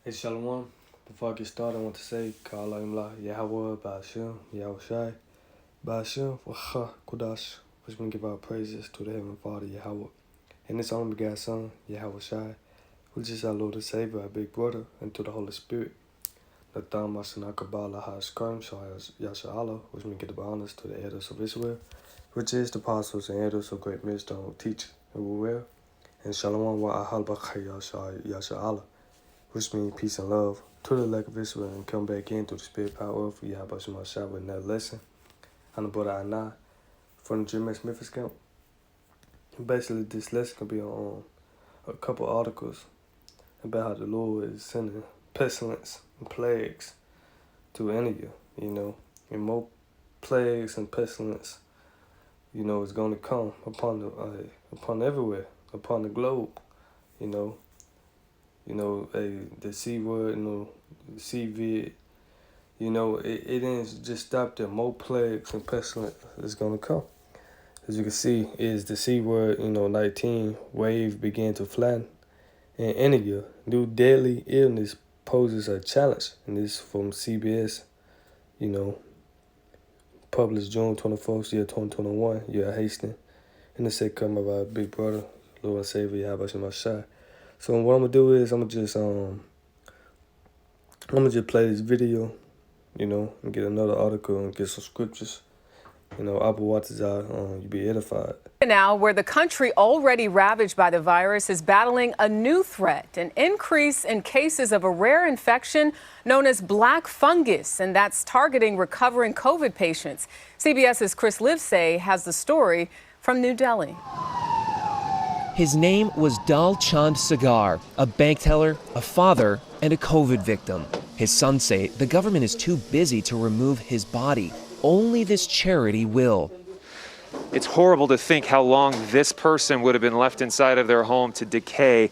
Hey Shalom, before I get started, I want to say, Kala Imla, Yahweh, Ba'ashim, Yahushai, Ba'ashim, Wacha, Kudash, which we give our praises to the Heavenly Father, Yahweh, and His only begotten Son, Yahushai, which is our Lord and Savior, our big brother, and to the Holy Spirit. The Thumb, Masana, Kabbalah, Hashkrim, Yasha Allah, which we give the honors to the elders of Israel, which is the apostles and elders of great wisdom who teach and will wear, and Shalom, Wa'ahal, Yasha Allah, which means peace and love to the elect of Israel and come back in through the spirit power of Yahweh Shemashah with another lesson. I'm the brother Anah from the GMS Memphis camp. Basically, this lesson can be on a couple articles about how the Lord is sending pestilence and plagues to any of you, and more plagues and pestilence, is going to come upon everywhere, upon the globe, the C word, C vid, it didn't just stop there. More plagues and pestilence is going to come. As you can see, is the C word, 19 wave began to flatten. In India, new deadly illness poses a challenge. And this from CBS, published June 24th, year 2021, year Hastings. And it said come of our big brother, Lord and Savior, Yahweh Shemashah. So what I'm gonna do is I'm gonna just play this video, and get another article and get some scriptures. Apple watches out, you be edified. Now, where the country already ravaged by the virus is battling a new threat, an increase in cases of a rare infection known as black fungus, and that's targeting recovering COVID patients. CBS's Chris Livesay has the story from New Delhi. His name was Dal Chand Sagar, a bank teller, a father, and a COVID victim. His sons say the government is too busy to remove his body. Only this charity will. It's horrible to think how long this person would have been left inside of their home to decay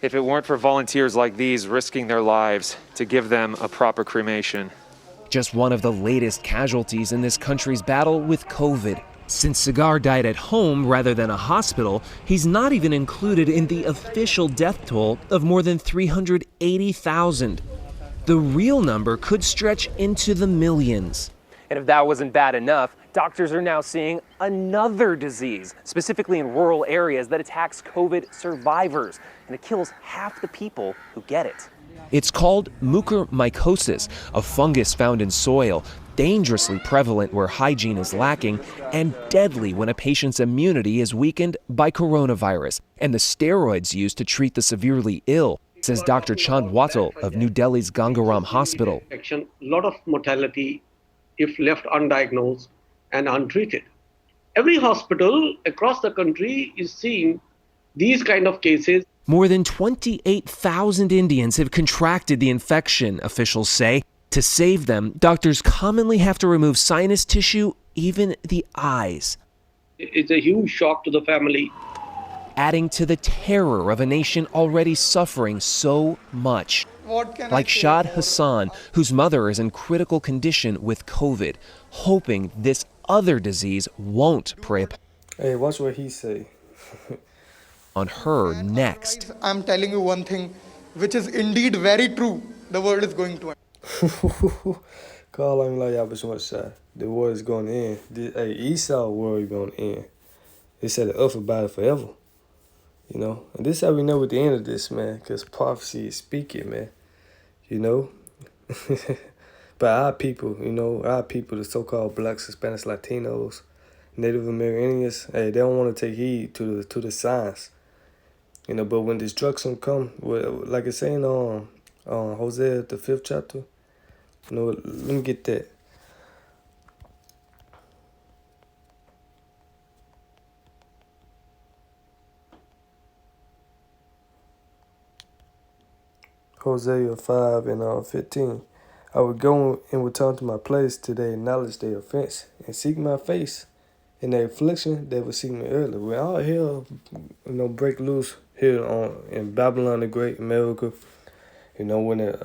if it weren't for volunteers like these risking their lives to give them a proper cremation. Just one of the latest casualties in this country's battle with COVID. Since Sagar died at home rather than a hospital, he's not even included in the official death toll of more than 380,000. The real number could stretch into the millions. And if that wasn't bad enough, doctors are now seeing another disease, specifically in rural areas, that attacks COVID survivors, and it kills half the people who get it. It's called mucormycosis, a fungus found in soil, dangerously prevalent where hygiene is lacking, and deadly when a patient's immunity is weakened by coronavirus and the steroids used to treat the severely ill, says Dr. Chand Wattal of New Delhi's Gangaram Hospital. A lot of mortality if left undiagnosed and untreated. Every hospital across the country is seeing these kind of cases. More than 28,000 Indians have contracted the infection, officials say. To save them, doctors commonly have to remove sinus tissue, even the eyes. It's a huge shock to the family. Adding to the terror of a nation already suffering so much. Like Shad Hassan, whose mother is in critical condition with COVID, hoping this other disease won't prey Hey, watch what he say. on her next. I'm telling you one thing, which is indeed very true. The world is going to end. Call him like Yahweh Shemashah. The war is going to end. Esau war is going to end. They said the earth about it forever. And this is how we know what the end of this, man, because prophecy is speaking, man. But our people, the so-called blacks, Hispanics, Latinos, Native Americans, they don't want to take heed to the signs. But when destruction come, like it's saying on Hosea, the 5th chapter, let me get that. Hosea 5 and 15. I would go and return to my place till they acknowledge their offense and seek my face. In their affliction, they would seek me early. When all hell, break loose here in Babylon the Great, America, when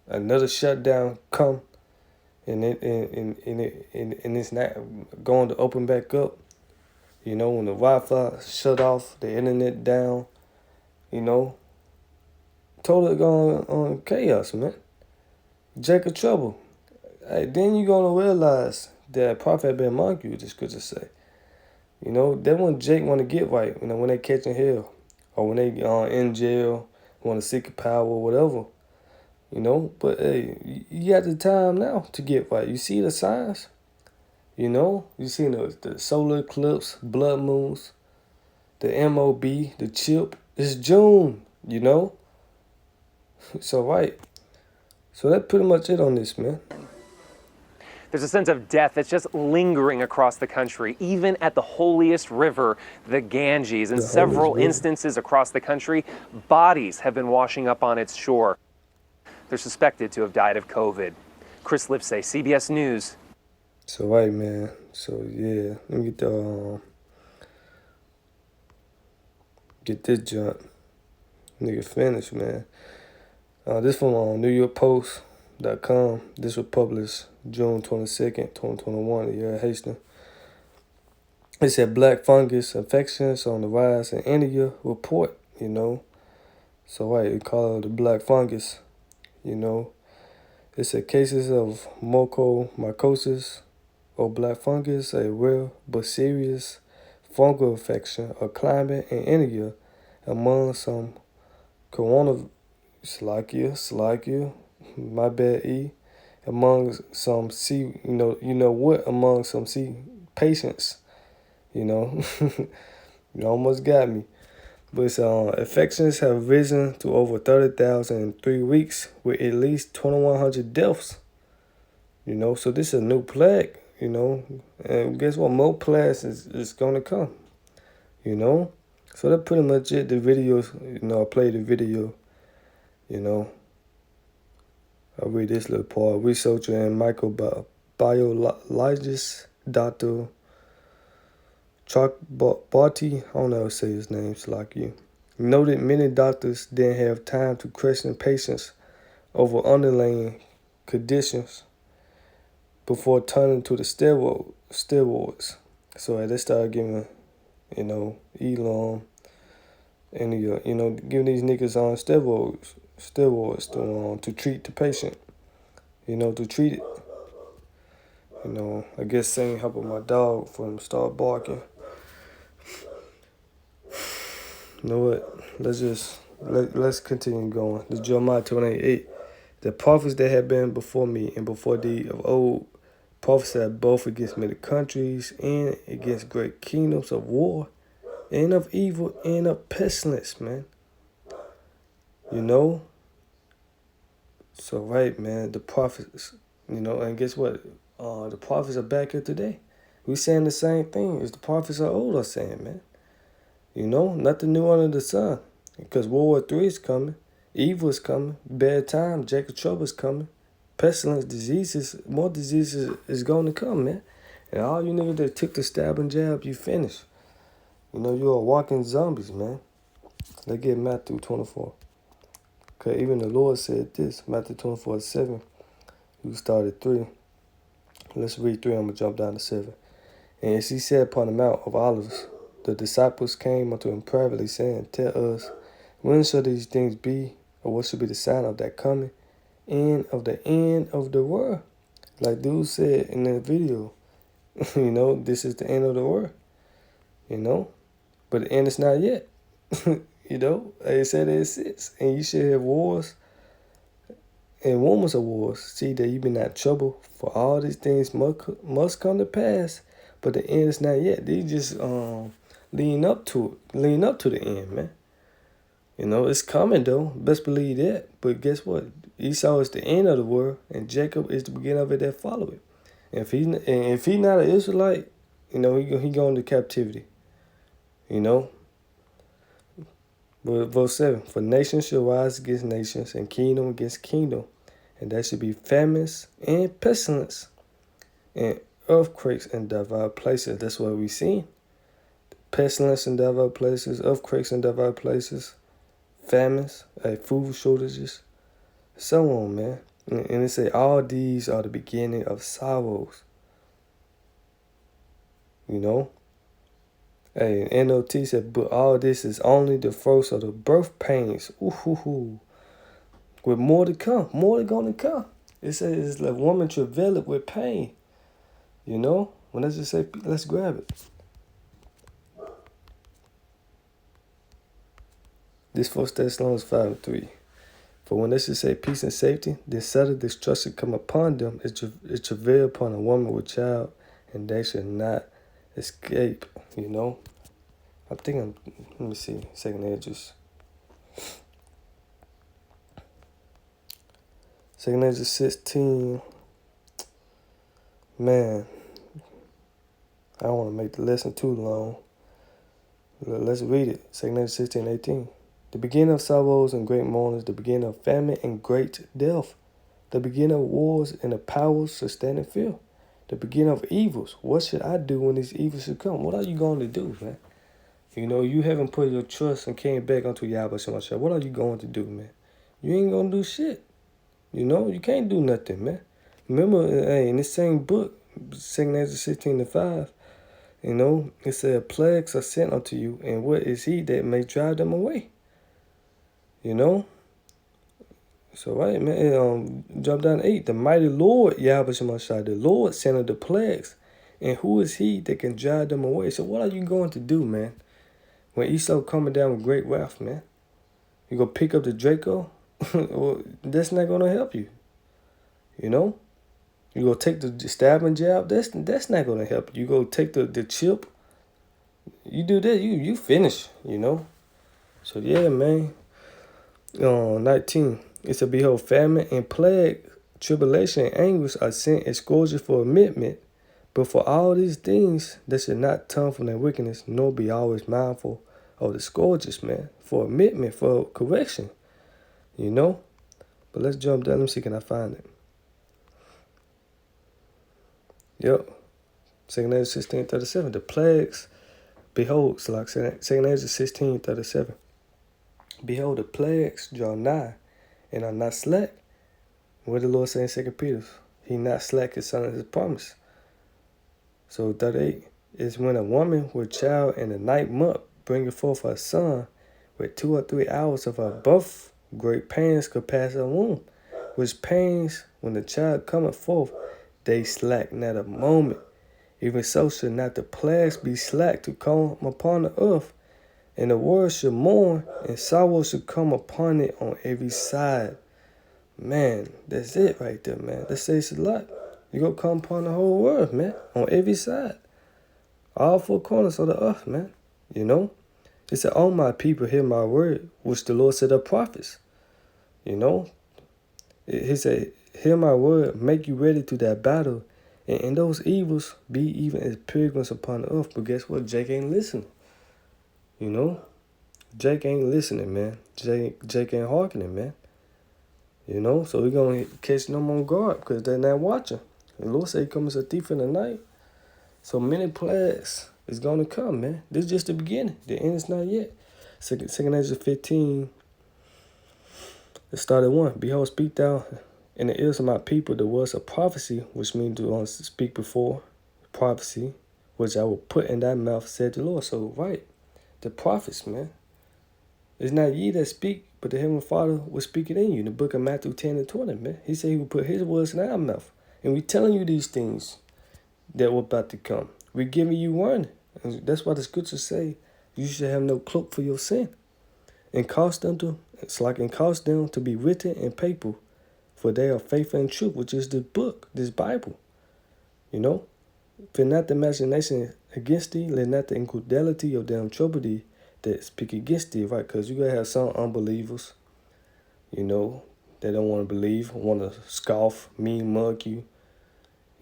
another shutdown come and it's not going to open back up, when the Wi-Fi shut off, the internet down, totally going on chaos, man. Jacob trouble. Hey, then you gonna realize that prophet been among you, the scripture say. You know, that when Jake want to get right, you know, when they catching hell, or when they in jail, want to seek a power or whatever, you know. But hey, you got the time now to get right. You see the signs, you know. You see the solar eclipse, blood moons, the MOB, the chip. It's June, you know. So right. So that's pretty much it on this, man. There's a sense of death that's just lingering across the country, even at the holiest river, the Ganges. In several instances across the country, bodies have been washing up on its shore. They're suspected to have died of COVID. Chris Lipsey, CBS News. So right, man. So yeah, let me get this junk. Nigga finished, man. This from NewYorkPost.com. This was published June 22nd, 2021, the year of Hastings. It said black fungus infections on the rise in India report, you know. So right, we call it the black fungus, you know. It said cases of mucormycosis or black fungus, a rare but serious fungal infection or climate in India among some Slovakia, my bad, among some among some patients, you know. You almost got me. But infections have risen to over 30,000 in 3 weeks with at least 2,100 deaths, you know. So this is a new plague, you know. And guess what? More plagues is going to come, you know. So that's pretty much it. The videos, you know, I played the video, you know. I'll read this little part. Researcher and microbiologist Dr. Chakrabarti, I don't know how to say his name, it's like you, noted many doctors didn't have time to question patients over underlying conditions before turning to the steroids. So they started giving, you know, Elon and you know, giving these niggas on steroids to treat the patient, you know, to treat it. You know, I guess saying helping my dog for him to start barking. You know what? Let's continue going. This Jeremiah 28:8. The prophets that had been before me and before thee of old prophesied both against many countries and against great kingdoms of war and of evil and of pestilence, man. You know? So right, man, the prophets, you know, and guess what? The prophets are back here today. We saying the same thing as the prophets of old are saying, man. You know, nothing new under the sun. Because World War III is coming. Evil is coming. Bad time. Jacob trouble is coming. Pestilence, diseases, more diseases is going to come, man. And all you niggas that took the stab and jab, you finished. You know, you are walking zombies, man. Let's get Matthew 24. Okay, even the Lord said this. Matthew 24:7. We start at 3. Let's read 3. I'm going to jump down to 7. And as he said upon the Mount of Olives, the disciples came unto him privately, saying, Tell us, when shall these things be, or what shall be the sign of that coming, and of the end of the world? Like dude said in the video, you know, this is the end of the world, you know, but the end is not yet. You know, they said it exists, and you should have wars and rumors of wars. See that you be not trouble, for all these things must come to pass, but the end is not yet. They just lean up to the end, man. You know, it's coming though. Best believe that. But guess what? Esau is the end of the world, and Jacob is the beginning of it that follow it. And if he not an Israelite, you know, he going to captivity. You know. But verse 7, for nation shall rise against nations, and kingdom against kingdom, and there should be famines and pestilence, and earthquakes in diverse places. That's what we seen. Pestilence in diverse places, earthquakes in diverse places, famines, food shortages, so on, man. And it say all these are the beginning of sorrows. You know? Hey, NOT said, but all this is only the first of the birth pains. Ooh, hoo, hoo. with more to come, more gonna come. It says the woman travaileth with pain. You know? When does it say, let's grab it. This 1 Thessalonians 5:3. For when this say peace and safety, then sudden destruction come upon them, it travail upon a woman with child, and they shall not escape. You know? Let me see, second Esdras. Second Esdras 16. Man, I don't want to make the lesson too long. Let's read it. Second Esdras 16:18. The beginning of sorrows and great mournings, the beginning of famine and great death, the beginning of wars and the powers shall stand in fear, the beginning of evils. What should I do when these evils should come? What are you going to do, man? You know, you haven't put your trust and came back unto Yahweh Shemashah. What are you going to do, man? You ain't going to do shit. You know, you can't do nothing, man. Remember, in this same book, 2 Esdras 16:5, you know, it said, plagues are sent unto you, and what is he that may drive them away? You know? So, right, man, jump down to 8. The mighty Lord, Yahweh Shemashah, the Lord sent the plagues, and who is he that can drive them away? So what are you going to do, man? When Esau coming down with great wrath, man? You go pick up the Draco? Well, that's not going to help you. You know? You go take the stabbing jab? That's not going to help you. You go take the chip? You do that, you finish, you know? So, yeah, man. 19. It said, behold, famine and plague, tribulation and anguish are sent as scourges for amendment. But for all these things, they should not turn from their wickedness, nor be always mindful of the scourges, man. For amendment, for correction, you know? But let's jump down. Let me see, can I find it? Yep. 2 Esdras 16:37. The plagues, behold, it's like 2 Esdras 16:37. Behold, the plagues draw nigh, and are not slack. What the Lord say in 2 Peter? He not slack concerning his promise. So 38 is when a woman with child in the 9th month bringeth forth her son, with 2 or 3 hours of her birth, great pains could pass her womb, which pains, when the child cometh forth, they slack not a moment. Even so should not the plagues be slack to come upon the earth, and the world should mourn, and sorrow should come upon it on every side. Man, that's it right there, man. That says a lot. You gonna come upon the whole world, man, on every side. All 4 corners of the earth, man. You know? It said, all my people hear my word, which the Lord said of prophets. You know? He said, hear my word, make you ready to that battle, and in those evils be even as pilgrims upon the earth. But guess what? Jake ain't listening. You know? Jake ain't listening, man. Jake ain't hearkening, man. You know? So we're going to catch them on guard because they're not watching. The Lord said he comes as a thief in the night. So many plagues is going to come, man. This is just the beginning. The end is not yet. 2 Esdras 15, it started 1. Behold, speak thou in the ears of my people the words of prophecy, which means to speak before prophecy, which I will put in thy mouth, said the Lord. So, right. The prophets, man. It's not ye that speak, but the Heavenly Father will speak it in you. In the book of Matthew 10:20, man. He said he will put his words in our mouth. And we telling you these things that were about to come. We're giving you warning. And that's why the scriptures say you should have no cloak for your sin. And cause them to be written in paper, for they are faith and truth, which is the book, this Bible. You know? Fear not the imagination against thee, let not the infidelity of them trouble thee that speak against thee, right? Because you're going to have some unbelievers, you know, they don't want to believe, want to scoff, mean, mug you.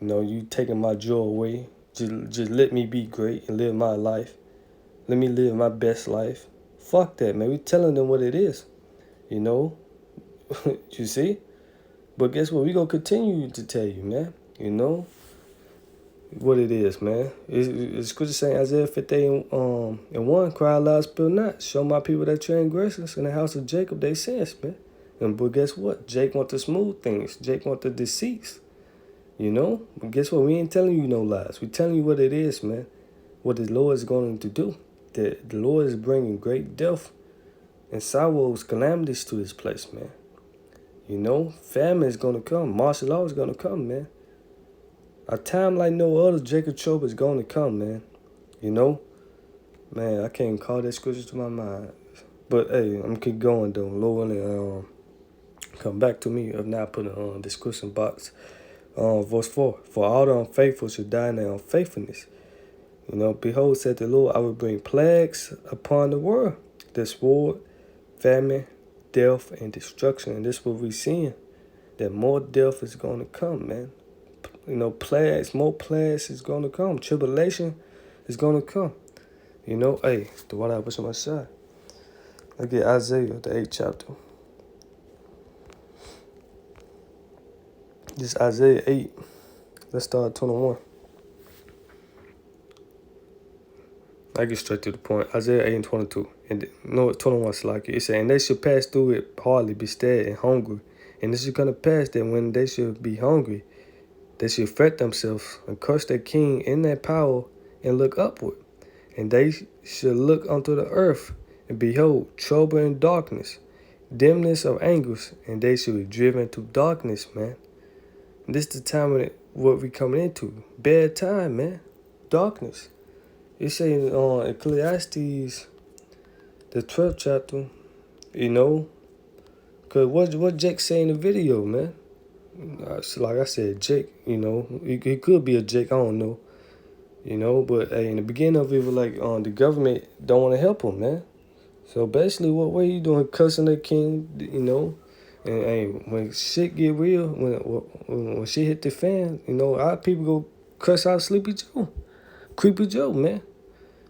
You know, you taking my joy away. Just let me be great and live my life. Let me live my best life. Fuck that, man. We telling them what it is, you know. You see? But guess what? We going to continue to tell you, man, you know. What it is, man. It's scripture saying Isaiah 58:1, cry aloud, spill not. Show my people their transgressions, in the house of Jacob they sins, man. But guess what? Jake want the smooth things. Jake want the deceits. You know? But guess what? We ain't telling you no lies. We telling you what it is, man. What the Lord is going to do. The Lord is bringing great death and sorrows, calamities to this place, man. You know, famine is gonna come. Martial law is gonna come, man. A time like no other, Jacob trouble is gonna come, man. You know? Man, I can't call that scripture to my mind. But hey, I'm gonna keep going though. Lord willing, come back to me. If not, put in the description box. Verse 4. For all the unfaithful should die in their unfaithfulness. You know, behold, said the Lord, I will bring plagues upon the world. The sword, famine, death, and destruction. And this is what we're seeing. That more death is going to come, man. You know, plagues, more plagues is going to come. Tribulation is going to come. You know, hey, the water I push on my side. Look at Isaiah, the 8th chapter. This Isaiah 8. Let's start at 21. I get straight to the point. Isaiah 8 and 22. And no, 21 is like it. It said, and they shall pass through it hardly, be stead and hungry. And this is going to pass that when they shall be hungry, they shall fret themselves and curse their king in their power and look upward. And they shall look unto the earth and behold trouble and darkness, dimness of anguish, and they shall be driven to darkness, man. And this is the time when what we coming into. Bad time, man. Darkness. It say in Ecclesiastes, the 12th chapter, you know, because what Jake say in the video, man? Like I said, Jake, you know, he could be a Jake, I don't know. You know, but hey, in the beginning of it, was like the government don't want to help him, man. So basically, what are you doing, cussing the king, you know? And hey, when shit get real, when shit hit the fan, you know, our people go cuss out Sleepy Joe, Creepy Joe, man.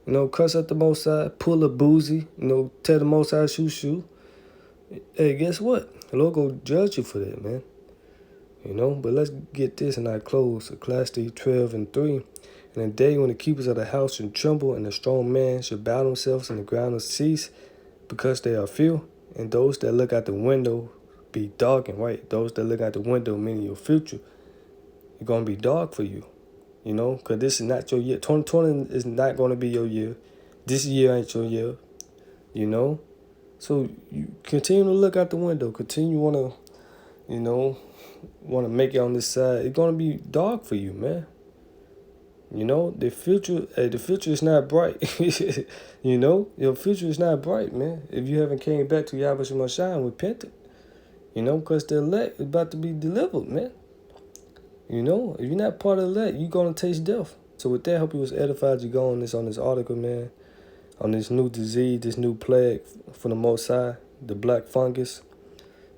You know, cuss at the Most High, pull a boozy, you know, tell the Most High shoot. Hey, guess what? The Lord go judge you for that, man. You know, but let's get this and I close. Ecclesiastes 12 and 3. In a day when the keepers of the house should tremble, and the strong man should bow themselves, and the ground will cease, because they are few, and those that look out the window be dark and white. Those that look out the window, meaning your future, it's gonna be dark for you. You know, because this is not your year. 2020 is not going to be your year. This year ain't your year. You know? So you continue to look out the window. Continue want to make it on this side. It's going to be dark for you, man. You know, the future is not bright. You know, your future is not bright, man. If you haven't came back to Yahweh Shemashah and repented. You know, because the elect is about to be delivered, man. You know, if you're not part of that, you're going to taste death. So with that, I hope you was edified. You go on this article, man, on this new disease, this new plague from the Most High, the black fungus,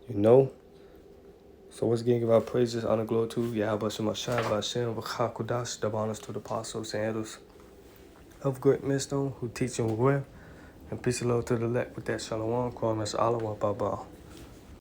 you know. So once again, give our praises, honor, glory to Yahweh Shemashah, B'Hashem, V'chakudash, double honors to the apostles and elders of great wisdom who teach and well. And peace and love to the elect with that shalom, Kwame, Allah, Baba.